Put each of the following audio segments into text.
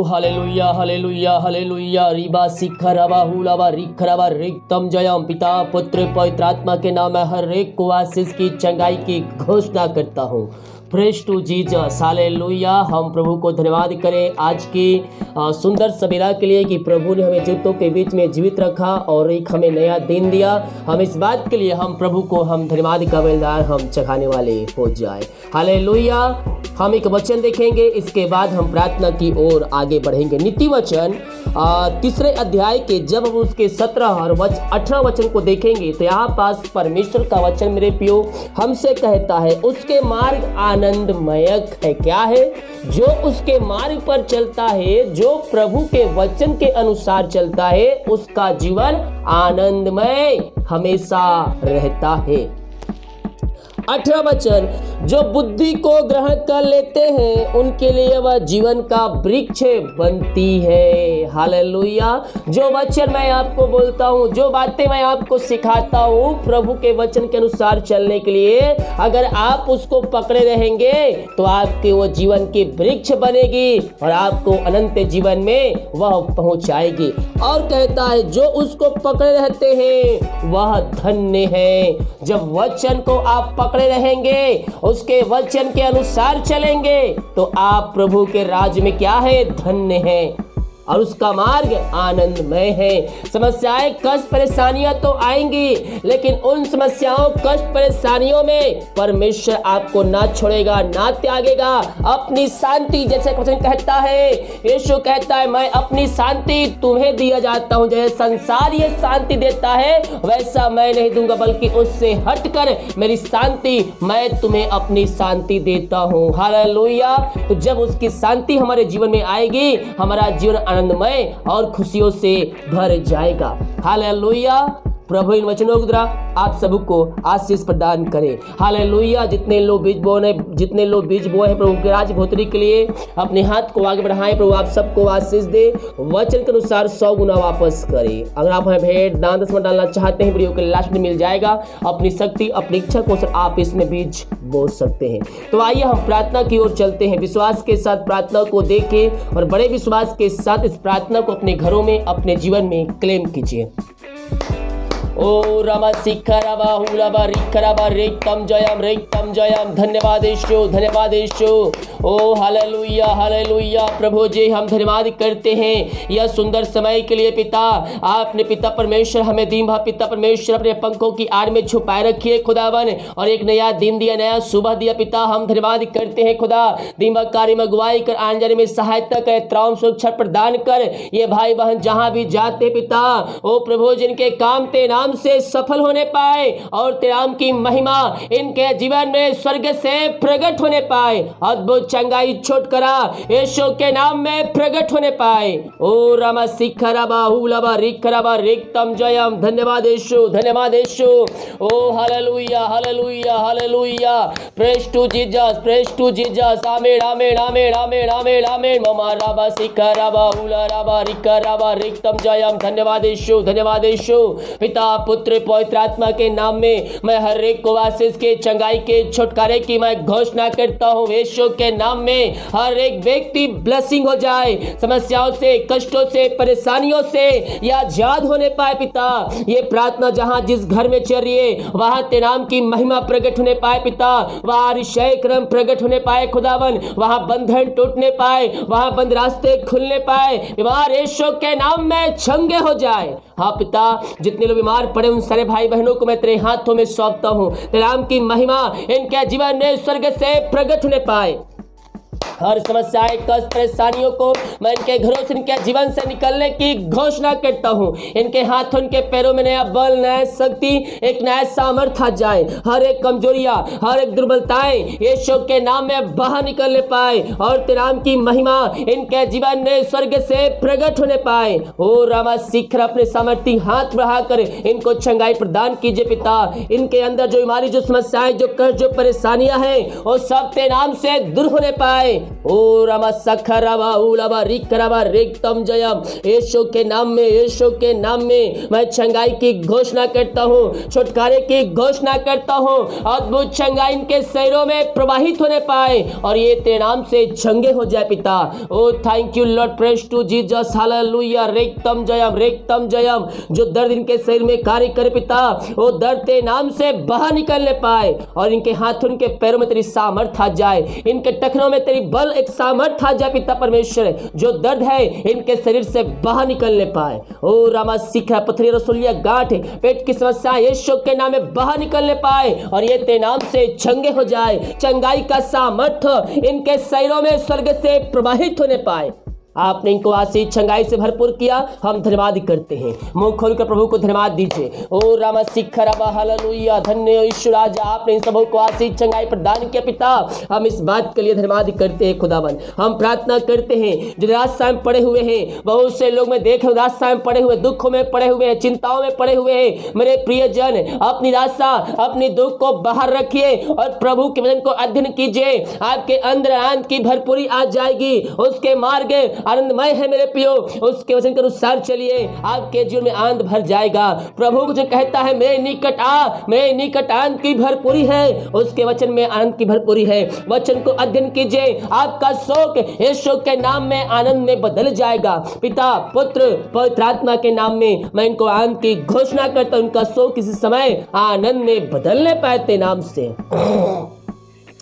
Hallelujah hallelujah hallelujah Riba सिखरबा हुलबा रिखरबा रिक्तम Jayam पिता पुत्र पवित्र आत्मा के नाम में हर एक को आशीष की चंगाई की घोषणा करता हूँ। Praise to Jesus hallelujah. हम प्रभु को धन्यवाद करें आज की सुंदर सवेरा के लिए कि प्रभु ने हमें जीवितों के बीच में जीवित रखा और एक हमें नया दिन दिया। हम इस बात के लिए हम प्रभु को हम धन्यवाद का बलिदान हम चढ़ाने वाले हो जाए। हालेलुया। हम एक वचन देखेंगे, इसके बाद हम प्रार्थना की ओर आगे बढ़ेंगे। नीति वचन तीसरे अध्याय के जब हम उसके 17 और 18 वचन को देखेंगे तो यहाँ पास परमेश्वर का वचन मेरे प्रियो हमसे कहता है, उसके मार्ग आनंदमयक है। क्या है? जो उसके मार्ग पर चलता है, जो प्रभु के वचन के अनुसार चलता है, उसका जीवन आनंदमय हमेशा रहता है। 18 वचन, जो बुद्धि को ग्रहण कर लेते हैं उनके लिए वह जीवन का वृक्ष बनती है। हालेलुया। जो वचन मैं आपको बोलता हूँ, जो बातें मैं आपको सिखाता हूँ प्रभु के वचन के अनुसार चलने के लिए, अगर आप उसको पकड़े रहेंगे तो आपके वो जीवन की वृक्ष बनेगी और आपको अनंत जीवन में वह पहुंचाएगी। और कहता है जो उसको पकड़े रहते हैं वह धन्य है। जब वचन को आप पकड़े रहेंगे, उसके वचन के अनुसार चलेंगे तो आप प्रभु के राज्य में क्या है? धन्य है और उसका मार्ग आनंदमय है। समस्याएं, कष्ट, परेशानियां तो आएंगी, लेकिन उन समस्याओं, कष्ट, परेशानियों में परमेश्वर आपको ना छोड़ेगा, ना त्यागेगा। अपनी शांति, जैसे वचन कहता है, यीशु कहता है, मैं अपनी शांति तुम्हें दिया जाता हूं। जैसे संसार ये शांति देता है वैसा मैं नहीं दूंगा, बल्कि उससे हटकर मेरी शांति, मैं तुम्हें अपनी शांति देता हूं। हालेलुया। तो जब उसकी शांति हमारे जीवन में आएगी, हमारा जीवन आनंदमय और खुशियों से भर जाएगा। हालेलुया। प्रभु इन वचनों के द्वारा आप सबको आशीष प्रदान करे। हालेलुया। जितने लोग बीज बोए हैं प्रभु के राज्य भोतरी के लिए, अपने हाथ को आगे बढ़ाएं। प्रभु आप सबको आशीष दे, वचन के अनुसार 100 गुना वापस करे। अगर आप हमें भेंट दान दशमलव डालना चाहते हैं, वीडियो के लास्ट में मिल जाएगा। अपनी शक्ति, अपनी इच्छा को आप इसमें बीज बो सकते हैं। तो आइए हम प्रार्थना की ओर चलते हैं। विश्वास के साथ प्रार्थना को देखें और बड़े विश्वास के साथ इस प्रार्थना को अपने घरों में, अपने जीवन में क्लेम कीजिए। ओ रमा सिखरबा हुलबा रिखरबा रिक्तम जयम। धन्यवाद यीशु, धन्यवाद यीशु। ओ हालेलुया हालेलुया। प्रभु जी हम धन्यवाद करते हैं यह सुंदर समय के लिए। पिता आपने पिता परमेश्वर हमें दीन पिता परमेश्वर अपने पंखों की आड़ में छुपाए रखिए खुदावन, और एक नया दिन दिया, नया सुबह दिया। पिता हम धन्यवाद करते हैं खुदा, दिन कार्य में अगुवाई कर, आने जाने में सहायता कर, त्राण सुरक्षा प्रदान कर। ये भाई बहन जहां भी जाते पिता, ओ प्रभु जिनके काम ते नाम से सफल होने पाए और तेरे नाम की महिमा इनके जीवन में स्वर्ग से प्रकट होने पाए। अद्भुत चंगाई छोटकरा यीशु के नाम में प्रकट होने पाए। ओ रमा सिखरबा हुलबा रिखरबा रिक्तम जयम। धन्यवाद यीशु, धन्यवाद यीशु। ओ hallelujah hallelujah hallelujah. Praise to Jesus, praise to Jesus. आमीन आमीन आमीन आमीन आमीन आमीन। ममा रबा सिखरबा हुलबा रिखरबा रिक्तम जयम। धन्यवाद यीशु, धन्यवाद यीशु। पिता पुत्र पवित्र आत्मा के नाम में मैं हर एक को आशीष के, चंगाई के, छुटकारे की मैं घोषणा करता हूँ। यीशु के नाम में हर एक व्यक्ति ब्लेसिंग हो जाए, समस्याओं से, कष्टों से, परेशानियों से या आजाद होने पाए। पिता ये प्रार्थना जहां जिस घर में चल रही है वहां तेरे नाम की महिमा प्रकट होने पाए। पिता वहां ऋषय क्रम प्रकट होने पाए खुदावन, वहां बंधन टूटने पाए, वहां बंद रास्ते खुलने पाए। बीमार यीशु के नाम में चंगे हो जाए। हाँ पिता, जितने लोग बीमार पड़े उन सारे भाई बहनों को मैं तेरे हाथों में सौंपता हूँ। तेरे नाम की महिमा इनके जीवन में स्वर्ग से प्रकट होने पाए। हर समस्याएं, कष्ट, परेशानियों को मैं इनके घरों से, इनके जीवन से निकलने की घोषणा करता हूँ। इनके हाथों, इनके पैरों में नया बल, नया शक्ति, एक नया सामर्थ्य आ जाए। हर एक कमजोरियां, हर एक दुर्बलताएं यीशु के नाम में बाहर निकलने पाए और तेरे नाम की महिमा इनके जीवन में स्वर्ग से प्रकट होने पाए। ओ रामा शिखर अपने सामर्थ्य हाथ बढ़ाकर इनको चंगाई प्रदान कीजिए। पिता इनके अंदर जो बीमारी, जो समस्याएं, जो कष्ट, जो परेशानियां हैं वो सब तेरे नाम से दूर होने पाए। ओ रामा सखरवा उलवा रिकरवा रिक्तम जयम। यीशु के नाम में, यीशु के नाम में मैं चंगाई की घोषणा करता हूँ, छुटकारे की घोषणा करता हूँ। अद्भुत चंगाई इनके शरीरों में प्रवाहित होने पाए और ये तेरे नाम से चंगे हो जाए पिता। ओ thank you lord, praise to Jesus, hallelujah. रिक्तम जयम, रिक्तम जयम। जो दर्द इनके शरीर में कार्य करे पिता, वो दर्द तेरे नाम से बाहर निकलने पाए और इनके हाथों, इनके पैरों में तेरी सामर्थ आ जाए, इनके टखनों में तेरी बल एक सामर्थ आ जाए पिता परमेश्वर। जो दर्द है इनके शरीर से बाहर निकलने पाए। ओ रामा सीखा पथरी रसोलिया गांठ पेट की समस्या यीशु के नाम में बाहर निकलने पाए और ये तेरे नाम से चंगे हो जाए। चंगाई का सामर्थ इनके शरीरों में स्वर्ग से प्रवाहित होने पाए। आपने इनको आशीष चंगाई से भरपूर किया, हम धन्यवाद करते हैं। मुंह खोलकर प्रभु को धन्यवाद दीजिए। ओ रामा सिखरबा हालेलुया। धन्य ईश्वर राजा, आपने इन सबों को आशीष चंगाई प्रदान किया पिता। हम इस बात के लिए धन्यवाद करते हैं खुदावन। हम प्रार्थना करते हैं जो निराशा में पड़े हुए हैं, बहुत से लोग मैं देख निराशा में पड़े हुए, दुखों में पड़े हुए हैं, चिंताओं में पड़े हुए हैं। मेरे प्रियजन, अपनी निराशा, अपनी दुख को बाहर रखिए और प्रभु के वचन को अध्ययन कीजिए। आपके अंदर आनंद की भरपूरी आ जाएगी। उसके मार्ग आनंदमय है मेरे प्रियो, उसके वचन के अनुसार चलिए, आपके जीवन में आनंद भर जाएगा। प्रभु जो कहता है मेरे निकट आ, मेरे निकट आनंद की भरपूरी है, उसके वचन में आनंद की भरपूरी है। वचन को अध्ययन कीजिए, आपका शोक यीशु के नाम में आनंद में बदल जाएगा। पिता, पुत्र, पवित्र आत्मा के नाम में मैं इनको आनंद की घोषणा करता हूं। उनका शोक किसी समय आनंद में बदलने पाए नाम से।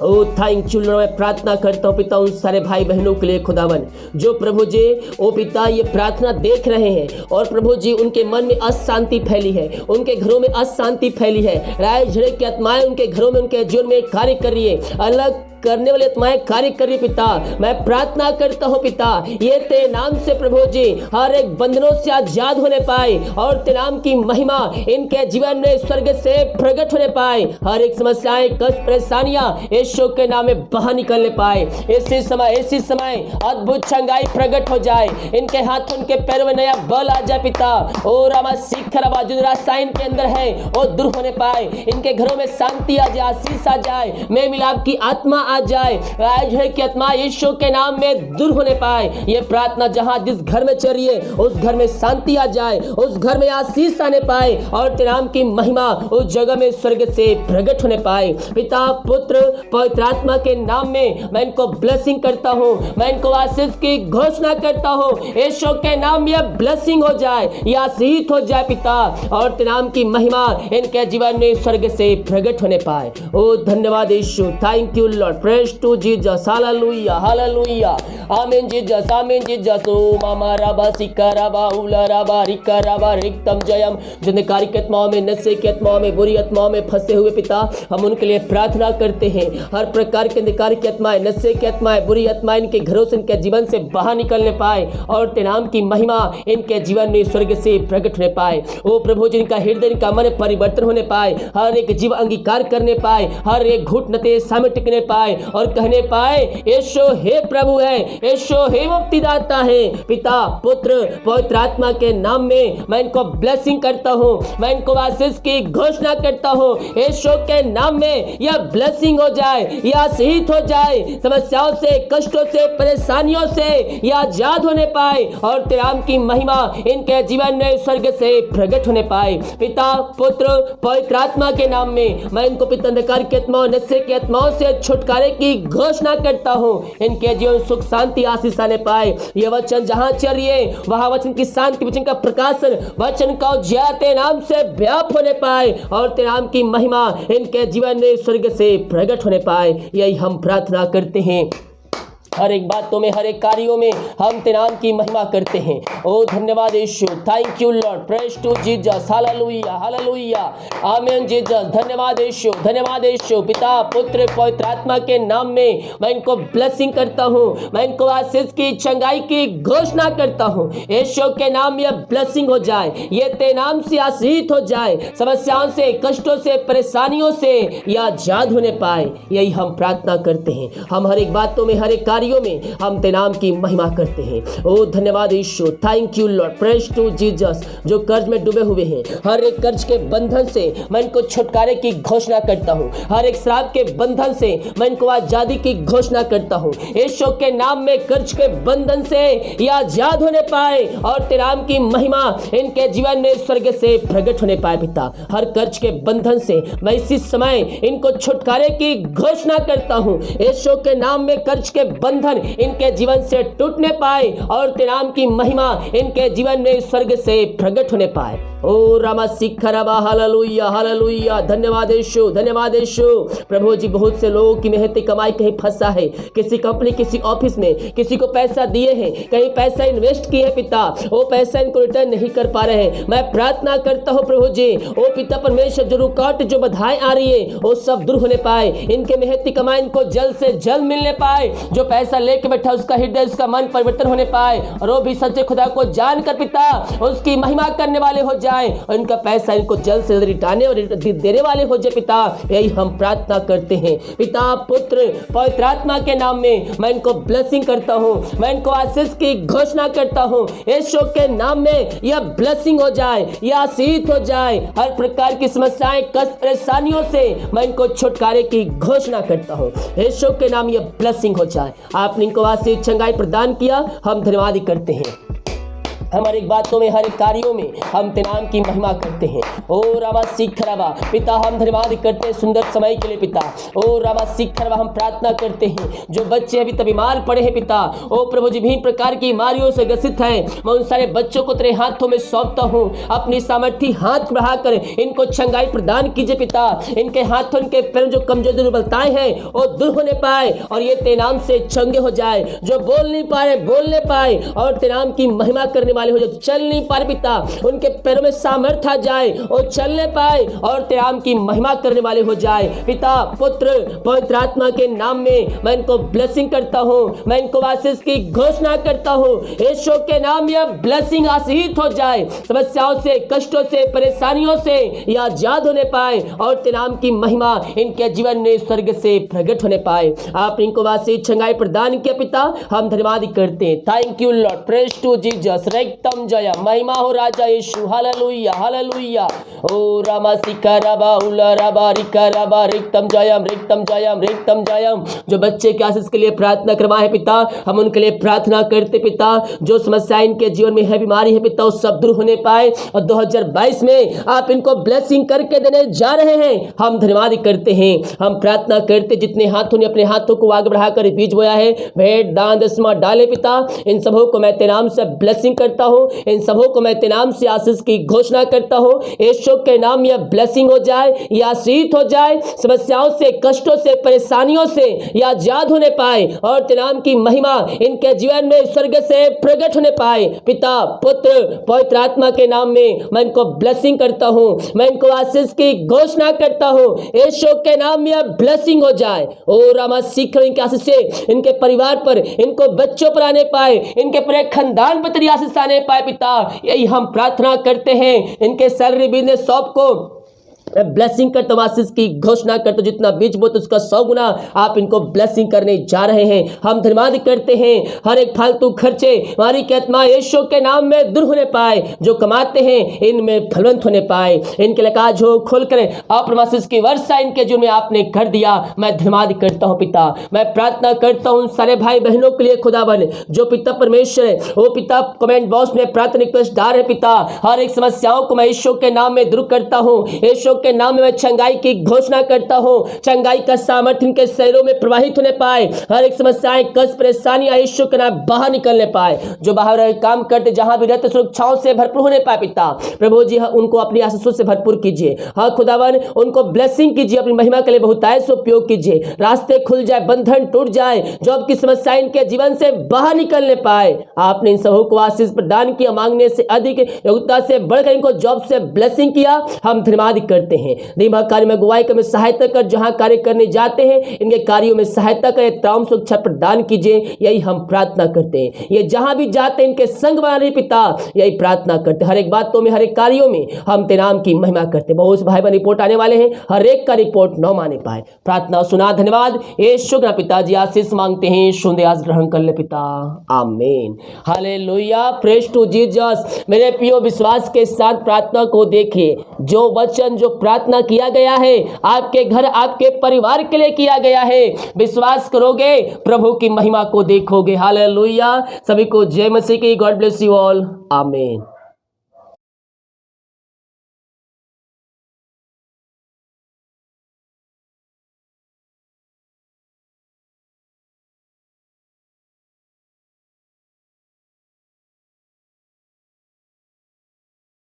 ओ थैंक यू लॉर्ड। मैं प्रार्थना करता हूँ पिता उन सारे भाई बहनों के लिए खुदावन जो प्रभु जी ओ पिता ये प्रार्थना देख रहे हैं और प्रभु जी उनके मन में अशांति फैली है, उनके घरों में अशांति फैली है। राय झड़े की आत्माएं उनके घरों में, उनके जीवन में कार्य कर रही है, अलग करने वाली आत्माएं कार्य कर रही पिता। मैं प्रार्थना करता हूँ पिता, ये तेरे नाम से प्रभु जी हर एक बंधनों से आजाद होने पाए और तेरे नाम की महिमा इनके जीवन में स्वर्ग से प्रकट होने पाए। हर एक समस्याएं, कष्ट, परेशानियां यीशु के नाम में बाहर निकलने पाए। इसी समय अद्भुत चंगाई प्रकट हो जाए। इनके हाथ, उनके पैरों में नया बल आ जाए पिता। ओ रामा सीखरबा, जो निराशा इनके अंदर है वो दूर होने पाए। इनके घरों में शांति आ जाए, आशीष आ जाए, मेल मिलाप की आत्मा आ जाए। आज है कि आत्मा यीशु के नाम में दूर होने पाए। ये प्रार्थना जहां जिस घर में चल रही है उस घर में शांति आ जाए, उस घर में आशीष आने पाए और तेरे नाम की महिमा उस जगह में स्वर्ग से प्रकट होने पाए। पिता, पुत्र, पवित्र आत्मा के नाम में मैं इनको ब्लेसिंग करता हूँ, मैं इनको आशीष की घोषणा करता हूँ। यीशु के नाम में ब्लेसिंग हो जाए, ये आशीष हो जाए पिता और तेरे नाम की महिमा इनके जीवन में स्वर्ग से प्रकट होने पाए। ओ धन्यवाद Yeshu, thank you lord, praise to Jesus, hallelujah hallelujah, आमीन जीसस, आमीन जीसस। ओ मामा रबा सिकरबा उलरबा रिकरबा रिक्तम जयम। जिन कार्य की आत्माओं में, नशे की आत्माओं में, बुरी आत्माओं में फंसे हुए पिता, हम उनके लिए प्रार्थना करते हैं। हर प्रकार के अंधकार की आत्माएं, नशे की आत्माएं, बुरी आत्माएं इनके घरों से, इनके जीवन से बाहर निकलने पाए और तेरे नाम की महिमा इनके जीवन में स्वर्ग से प्रकट होने पाए। ओ प्रभु जी, इनका हृदय, इनका मन परिवर्तन होने पाए, हर एक जीव अंगीकार करने पाए, हर एक घुटने तेरे सामने टिकने पाए और कहने पाए यीशु हे प्रभु है, यीशु हे मुक्तिदाता है। पिता, पुत्र, पवित्र आत्मा के नाम में मैं इनको ब्लेसिंग करता हूँ, मैं इनको आशीष की घोषणा करता हूँ। यीशु के नाम में यह ब्लेसिंग हो जाए, यह आशीष हो जाए। समस्याओं से, कष्टों से, परेशानियों से यह आजाद होने पाए और तेरे नाम की महिमा इनके जीवन में स्वर्ग से प्रकट होने पाए। पिता, पुत्र, पवित्र आत्मा के नाम में मैं इनको पिता अंधकार की आत्माओं, नशे की आत्माओं से छुटकारे की घोषणा करता हूँ। इनके जीवन सुख, शांति, आशीष आने पाए। यह वचन जहां चलिए वहां वचन की शांति, वचन का प्रकाशन, वचन का उजियार तेरे नाम से व्याप होने पाए और तेरे नाम की महिमा इनके जीवन में स्वर्ग से प्रकट होने पाए। यही हम प्रार्थना करते हैं। हर एक बातों में, हर एक कार्यों में हम तेरे नाम की महिमा करते हैं। ओ धन्यवाद Yeshu, thank you lord, praise to Jesus, hallelujah hallelujah, आमीन जीसस। धन्यवाद यीशु, धन्यवाद यीशु। पिता, पुत्र, पवित्र आत्मा के नाम में मैं इनको ब्लेसिंग करता हूँ, मैं इनको आशीष की, चंगाई की घोषणा करता हूँ। यीशु के नाम में ब्लेसिंग हो जाए, ये तेरे नाम से आशीष हो जाए। समस्याओं से, कष्टों से, परेशानियों से यह आजाद होने पाए। यही हम प्रार्थना करते हैं। हम हर एक बातों में, हर एक कार्य कार्यों में हम तेरे नाम की महिमा करते हैं। ओ धन्यवाद Yeshu, thank you lord, praise to Jesus. जो कर्ज में डूबे हुए हैं, हर एक कर्ज के बंधन से मैं इनको छुटकारे की घोषणा करता हूँ। हर एक श्राप के बंधन से मैं इनको आजादी की घोषणा करता हूँ। यीशु के नाम में कर्ज के बंधन से ये आजाद होने पाए और तेरे नाम की महिमा इनके जीवन में स्वर्ग से प्रकट होने पाए। पिता, हर कर्ज के बंधन से मैं इसी समय इनको छुटकारे की घोषणा करता हूँ। यीशु के नाम में कर्ज के बंधन इनके जीवन से टूटने पाए और तेरे नाम की महिमा इनके जीवन में स्वर्ग से प्रकट होने पाए। ओ रामा सिखरबा, हालेलुया हालेलुया। धन्यवाद यीशु, धन्यवाद यीशु। प्रभु जी, बहुत से लोगों की मेहनती कमाई कहीं फंसा है, किसी कंपनी, किसी ऑफिस में किसी को पैसा दिए हैं, कहीं पैसा इन्वेस्ट किए हैं पिता, वो पैसा इनको रिटर्न नहीं कर पा रहे हैं। मैं प्रार्थना करता हूँ प्रभु जी, ओ पिता परमेश्वर, जो रुकावट, जो बाधाएं आ रही है वो सब दूर होने पाए। इनके मेहनती कमाई इनको जल्द से जल्द मिलने पाए। जो पैसा लेके बैठा उसका हृदय, उसका मन परिवर्तन होने पाए और वो भी सच्चे खुदा को जानकर पिता उसकी महिमा करने वाले हो जाए और इनका पैसा इनको जल्द से जल्द रिटाने और देने वाले हो जाए। पिता, यही हम प्रार्थना करते हैं। पिता, पुत्र, पवित्र आत्मा के नाम में मैं इनको ब्लेसिंग करता हूँ, मैं इनको आशीष की घोषणा करता हूँ। यीशु के नाम में यह ब्लेसिंग हो जाए, यह आशीष हो जाए। हर प्रकार की समस्याएं, कष्ट, परेशानियों से मैं इनको छुटकारे की घोषणा करता हूँ। यीशु के नाम यह ब्लेसिंग हो जाए। आपने इनको आशीष, चंगाई प्रदान किया, हम धन्यवाद करते हैं। हमारे बातों में, हर कार्यों में हम तेरे नाम की महिमा करते हैं। ओ रामा सिखरबा, पिता हम धन्यवाद करते हैं सुंदर समय के लिए। पिता, ओ रामा सिखरबा, हम प्रार्थना करते हैं जो बच्चे अभी तक बीमार पड़े हैं पिता, ओ प्रभु जी, विभिन्न प्रकार की बीमारियों से ग्रसित हैं, मैं उन सारे बच्चों को तेरे हाथों में सौंपता हूँ। अपनी सामर्थ्य हाथ बढ़ाकर इनको चंगाई प्रदान कीजिए पिता। इनके हाथों, इनके पैरों जो कमजोर दुर्बलताएं हैं वो दूर होने पाए और ये तेरे नाम से चंगे हो जाए। जो बोल नहीं पा रहे बोलने पाए और तेरे नाम की महिमा करने हो जाए। चल नहीं पाए पिता, उनके पैरों में सामर्थ्य आ जाए और चलने पाए और तेरे नाम की महिमा करने वाले हो जाए। पिता, पुत्र, पवित्र आत्मा के नाम में मैं इनको ब्लेसिंग करता हूँ, मैं इनको आशीष की घोषणा करता हूँ। यीशु के नाम में ब्लेसिंग आशीष हो जाए। समस्याओं से, कष्टों से, परेशानियों से ये आजाद होने पाए और तेरे नाम की महिमा इनके जीवन में स्वर्ग से प्रकट होने पाए। आप इनको आशीष, चंगाई प्रदान किया पिता, हम धन्यवाद करते हैं। Thank you lord, praise to Jesus. रिक्तम जय, महिमा हो राजा यीशु, हालेलुया हालेलुया। ओ रामा सिखरबा, उलरबा, रिकरबा, रिक्तम जयम, रिक्तम जयम, रिक्तम जयम। जो बच्चे के आशीष के लिए प्रार्थना करवाए पिता, हम उनके लिए प्रार्थना करते पिता। जो समस्याएं इनके जीवन में है, बीमारी है पिता, वो सब दूर होने पाए और 2022 में आप इनको ब्लेसिंग करके देने जा रहे हैं। हम धन्यवाद करते हैं। हम प्रार्थना करते, जितने हाथों ने अपने हाथों को आगे बढ़ाकर बीज बोया है, भेंट, दान, दशमा डाले पिता, इन सबों को मैं तेरे नाम से ब्लेसिंग करता हूँ। इन सबों को मैं तेरे नाम से आशीष की घोषणा करता हूँ। यीशु के नाम यह ब्लेसिंग हो जाए, यह आशीष हो जाए। समस्याओं से, कष्टों से, परेशानियों से यह आजाद होने पाए और तेरे नाम की महिमा इनके जीवन में स्वर्ग से प्रकट होने पाए। पिता, पुत्र, पवित्र आत्मा के नाम में मैं इनको ब्लेसिंग करता हूँ, मैं इनको आशीष की घोषणा करता हूँ। यीशु के नाम में यह ब्लेसिंग हो जाए। ओ रामा सीख, इनके आशीष से इनके परिवार पर, इनको बच्चों पर आने पाए, इनके पूरे खानदान पर तेरी आशीष आने पाए पिता। यही हम प्रार्थना करते हैं। इनके सैलरी, बिजनेस, शॉप को ब्लेसिंग करता हूँ, आशीष की घोषणा करता हूँ। जितना बीज बोते उसका 100 गुना आप इनको ब्लेसिंग करने जा रहे हैं। हम धन्यवाद करते हैं। हर एक फालतू खर्चे हमारी की आत्मा यीशु के नाम में दूर होने पाए। जो कमाते हैं इनमें फलवंत होने पाए। इनके लकाज हो खोल कर आशीष की वर्षा इनके जीवन में आपने कर दिया। मैं धन्यवाद करता हूँ पिता। मैं प्रार्थना करता हूँ सारे भाई बहनों के लिए खुदावन, जो पिता परमेश्वर है वो पिता कमेंट बॉक्स में प्रार्थना रिक्वेस्ट डाल है पिता। हर एक समस्याओं को मैं यीशु के नाम में दूर करता हूँ। यीशु के नाम में मैं चंगाई की घोषणा करता हूँ। चंगाई का सामर्थ्य इनके शरीरों में प्रवाहित होने पाए। हर एक समस्याएं, कष्ट, परेशानियां यीशु के नाम बाहर निकलने पाए। जो बाहर रहे काम करते, जहां भी रहते, सुरक्षाओं से भरपूर होने पाए पिता। प्रभु जी उनको अपनी आशीषों से भरपूर कीजिए। हाँ खुदावन, उनको ब्लेसिंग कीजिए, अपनी महिमा के लिए बहुतायत से उपयोग कीजिए। रास्ते खुल जाए, बंधन टूट जाए, जॉब की समस्याएं इनके जीवन से बाहर निकलने पाए। आपने इन सबों को आशीष प्रदान किया, मांगने से अधिक योग्यता से बढ़कर इनको जॉब से ब्लेसिंग किया। हम धन्यवाद करते करते हैं। दिन भर कार्य में अगुवाई कर, में सहायता कर, जहां कार्य करने जाते हैं इनके कार्यों में सहायता कर, तमाम सुरक्षा प्रदान कीजिए, यही हम प्रार्थना करते हैं। ये जहां भी जाते हैं इनके संग बना रहे पिता, यही प्रार्थना करते। हर एक बातों में, हर एक कार्यों में हम तेरे नाम की महिमा करते। बहुत से भाई बहन रिपोर्ट आने वाले हैं, हर एक का रिपोर्ट न माने पाए। प्रार्थना सुना, धन्यवाद यीशु का पिताजी, आशीष मांगते हैं, सुन आज ग्रहण कर ले पिता, आमीन। Hallelujah, praise to Jesus. मेरे प्रियो, विश्वास के साथ प्रार्थना को देखे। जो वचन, जो प्रार्थना किया गया है आपके घर, आपके परिवार के लिए किया गया है, विश्वास करोगे प्रभु की महिमा को देखोगे। हालेलुया। सभी को जय मसीह की। गॉड ब्लेस यू ऑल, आमीन।